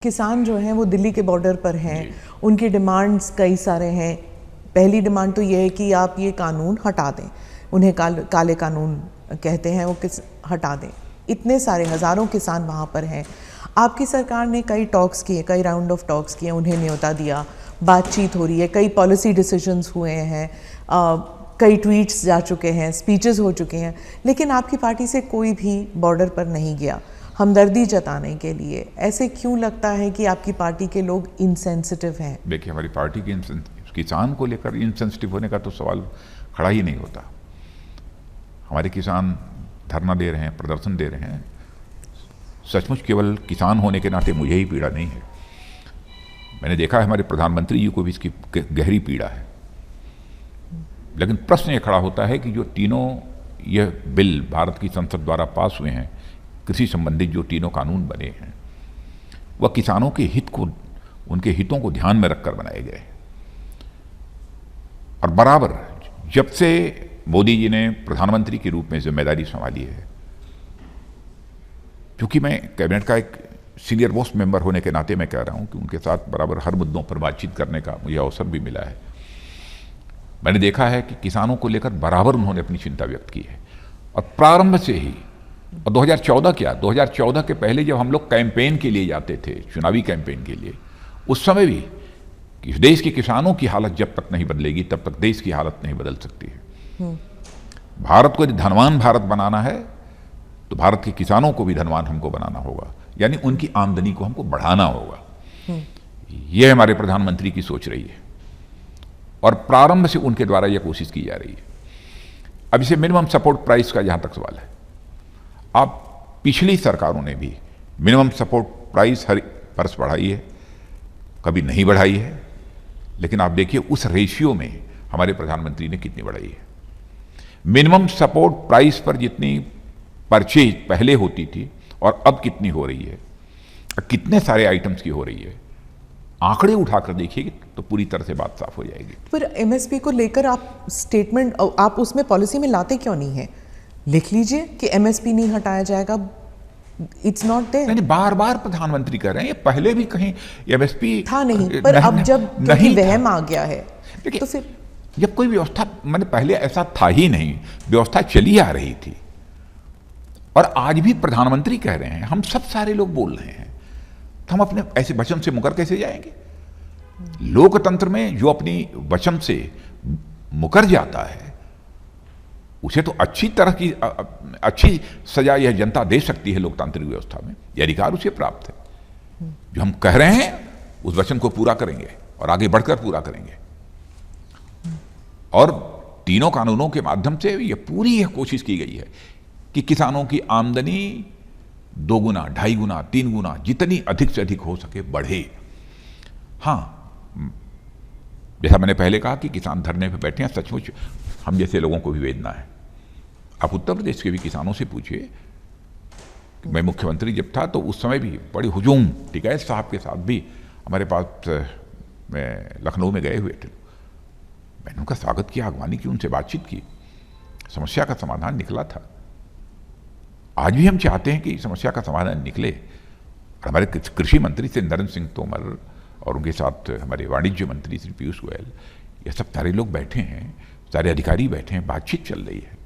किसान जो हैं वो दिल्ली के बॉर्डर पर हैं, उनकी डिमांड्स कई सारे हैं। पहली डिमांड तो ये है कि आप ये कानून हटा दें, उन्हें काले कानून कहते हैं, वो हटा दें। इतने सारे हज़ारों किसान वहाँ पर हैं। आपकी सरकार ने कई टॉक्स किए, कई राउंड ऑफ टॉक्स किए, उन्हें न्योता दिया, बातचीत हो रही है, कई पॉलिसी डिसीजंस हुए हैं, कई ट्वीट्स जा चुके हैं, स्पीचेस हो चुके हैं, लेकिन आपकी पार्टी से कोई भी बॉर्डर पर नहीं गया हमदर्दी जताने के लिए। ऐसे क्यों लगता है कि आपकी पार्टी के लोग इनसेंसिटिव हैं? देखिए, हमारी पार्टी के किसान को लेकर इनसेंसिटिव होने का तो सवाल खड़ा ही नहीं होता। हमारे किसान धरना दे रहे हैं, प्रदर्शन दे रहे हैं। सचमुच केवल किसान होने के नाते मुझे ही पीड़ा नहीं है, मैंने देखा है हमारे प्रधानमंत्री जी को भी इसकी गहरी पीड़ा है। लेकिन प्रश्न ये खड़ा होता है कि जो तीनों यह बिल भारत की संसद द्वारा पास हुए हैं, कृषि संबंधित जो तीनों कानून बने हैं, वह किसानों के हित को, उनके हितों को ध्यान में रखकर बनाए गए। और बराबर जब से मोदी जी ने प्रधानमंत्री के रूप में जिम्मेदारी संभाली है, क्योंकि मैं कैबिनेट का एक सीनियर मोस्ट मेंबर होने के नाते मैं कह रहा हूं कि उनके साथ बराबर हर मुद्दों पर बातचीत करने का मुझे अवसर भी मिला है। मैंने देखा है कि किसानों को लेकर बराबर उन्होंने अपनी चिंता व्यक्त की है। और प्रारंभ से ही, और 2014 के पहले जब हम लोग कैंपेन के लिए जाते थे, चुनावी कैंपेन के लिए, उस समय भी कि देश के किसानों की हालत जब तक नहीं बदलेगी तब तक देश की हालत नहीं बदल सकती है। भारत को यदि धनवान भारत बनाना है तो भारत के किसानों को भी धनवान हमको बनाना होगा, यानी उनकी आमदनी को हमको बढ़ाना होगा। यह हमारे प्रधानमंत्री की सोच रही है और प्रारंभ से उनके द्वारा यह कोशिश की जा रही है। अब इसे मिनिमम सपोर्ट प्राइस का जहां तक सवाल है, आप पिछली सरकारों ने भी मिनिमम सपोर्ट प्राइस हर वर्ष बढ़ाई है, कभी नहीं बढ़ाई है, लेकिन आप देखिए उस रेशियो में हमारे प्रधानमंत्री ने कितनी बढ़ाई है। मिनिमम सपोर्ट प्राइस पर जितनी परचेज पहले होती थी और अब कितनी हो रही है, कितने सारे आइटम्स की हो रही है, आंकड़े उठाकर देखिए तो पूरी तरह से बात साफ हो जाएगी। पर एमएसपी को लेकर आप स्टेटमेंट, आप उसमें पॉलिसी में लाते क्यों नहीं है? लिख लीजिए कि एमएसपी नहीं हटाया जाएगा, इट्स नॉट देयर। नहीं, बार बार प्रधानमंत्री कर रहे हैं, ये पहले भी कहीं एमएसपी था नहीं, पर नहीं, अब जब नहीं वहम आ गया है तो फिर जब कोई व्यवस्था, मैंने पहले ऐसा था ही नहीं, व्यवस्था चली आ रही थी। और आज भी प्रधानमंत्री कह रहे हैं, हम सब सारे लोग बोल रहे हैं, तो हम अपने ऐसे वचन से मुकर कैसे जाएंगे? लोकतंत्र में जो अपनी वचन से मुकर जाता है उसे तो अच्छी तरह की अच्छी सजा यह जनता दे सकती है। लोकतांत्रिक व्यवस्था में यह अधिकार उसे प्राप्त है। जो हम कह रहे हैं उस वचन को पूरा करेंगे और आगे बढ़कर पूरा करेंगे। और तीनों कानूनों के माध्यम से यह कोशिश की गई है कि किसानों की आमदनी 2 गुना, 2.5 गुना, 3 गुना, जितनी अधिक से अधिक हो सके बढ़े। हाँ, जैसा मैंने पहले कहा कि किसान धरने पर बैठे हैं, सचमुच हम जैसे लोगों को भी वेदना है। आप उत्तर प्रदेश के भी किसानों से पूछिए। मैं मुख्यमंत्री जब था तो उस समय भी बड़ी हुजूम, टिकैत साहब के साथ भी हमारे पास मैं लखनऊ में गए हुए थे। मैंने उनका स्वागत किया, अगवानी की, उनसे बातचीत की, समस्या का समाधान निकला था। आज भी हम चाहते हैं कि समस्या का समाधान निकले। और हमारे कृषि मंत्री से नरेंद्र सिंह तोमर और उनके साथ हमारे वाणिज्य मंत्री श्री पीयूष गोयल, ये सब सारे लोग बैठे हैं, सारे अधिकारी बैठे हैं, बातचीत चल रही है।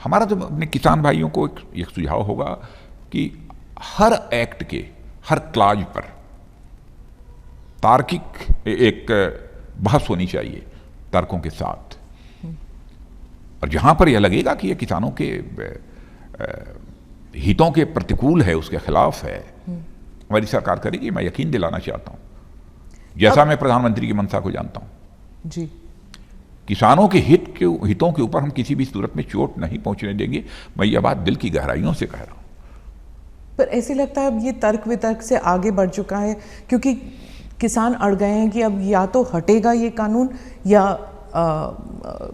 हमारा तो अपने किसान भाइयों को एक सुझाव होगा कि हर एक्ट के हर क्लाज पर तार्किक एक बहस होनी चाहिए, तर्कों के साथ। और जहां पर यह लगेगा कि यह किसानों के हितों के प्रतिकूल है, उसके खिलाफ है, हमारी सरकार करेगी। मैं यकीन दिलाना चाहता हूं, जैसा मैं प्रधानमंत्री की मंशा को जानता हूं जी, किसानों के हितों के ऊपर हम किसी भी सूरत में चोट नहीं पहुंचने देंगे। मैं यह बात दिल की गहराइयों से कह रहा हूं। पर ऐसे लगता है अब ये तर्क वितर्क से आगे बढ़ चुका है, क्योंकि किसान अड़ गए हैं कि अब या तो हटेगा ये कानून या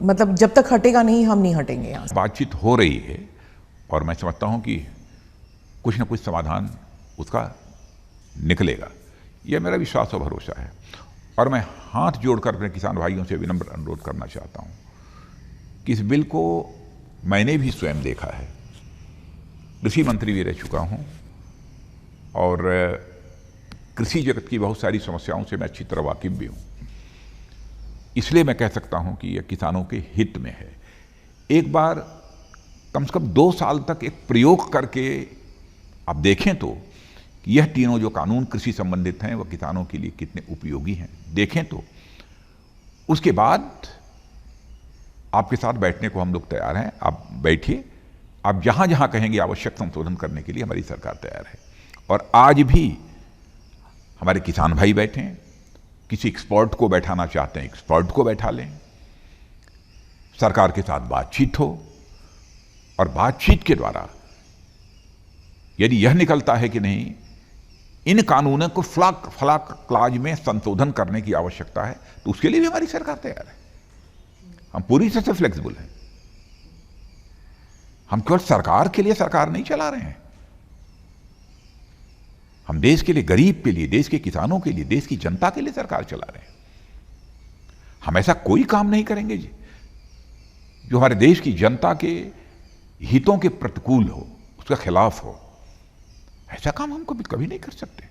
मतलब जब तक हटेगा नहीं हम नहीं हटेंगे। यहाँ बातचीत हो रही है और मैं समझता हूं कि कुछ ना कुछ समाधान उसका निकलेगा, यह मेरा विश्वास और भरोसा है। और मैं हाथ जोड़कर अपने किसान भाइयों से विनम्र अनुरोध करना चाहता हूं कि इस बिल को मैंने भी स्वयं देखा है, कृषि मंत्री भी रह चुका हूं और कृषि जगत की बहुत सारी समस्याओं से मैं अच्छी तरह वाकिफ भी हूँ, इसलिए मैं कह सकता हूँ कि यह किसानों के हित में है। एक बार कम से कम 2 साल तक एक प्रयोग करके आप देखें तो कि यह तीनों जो कानून कृषि संबंधित हैं वह किसानों के लिए कितने उपयोगी हैं, देखें तो उसके बाद आपके साथ बैठने को हम लोग तैयार हैं। आप बैठिए, आप जहां जहां कहेंगे आवश्यक संशोधन करने के लिए हमारी सरकार तैयार है। और आज भी हमारे किसान भाई बैठे हैं, किसी एक्सपर्ट को बैठाना चाहते हैं एक्सपर्ट को बैठा लें, सरकार के साथ बातचीत हो और बातचीत के द्वारा यदि यह निकलता है कि नहीं इन कानूनों को फला क्लाज में संशोधन करने की आवश्यकता है, तो उसके लिए भी हमारी सरकार तैयार है। हम पूरी तरह से फ्लेक्सिबल हैं। हम केवल सरकार के लिए सरकार नहीं चला रहे हैं, हम देश के लिए, गरीब के लिए, देश के किसानों के लिए, देश की जनता के लिए सरकार चला रहे हैं। हम ऐसा कोई काम नहीं करेंगे जी जो हमारे देश की जनता के हितों के प्रतिकूल हो, उसके खिलाफ हो। ऐसा काम हम कभी नहीं कर सकते।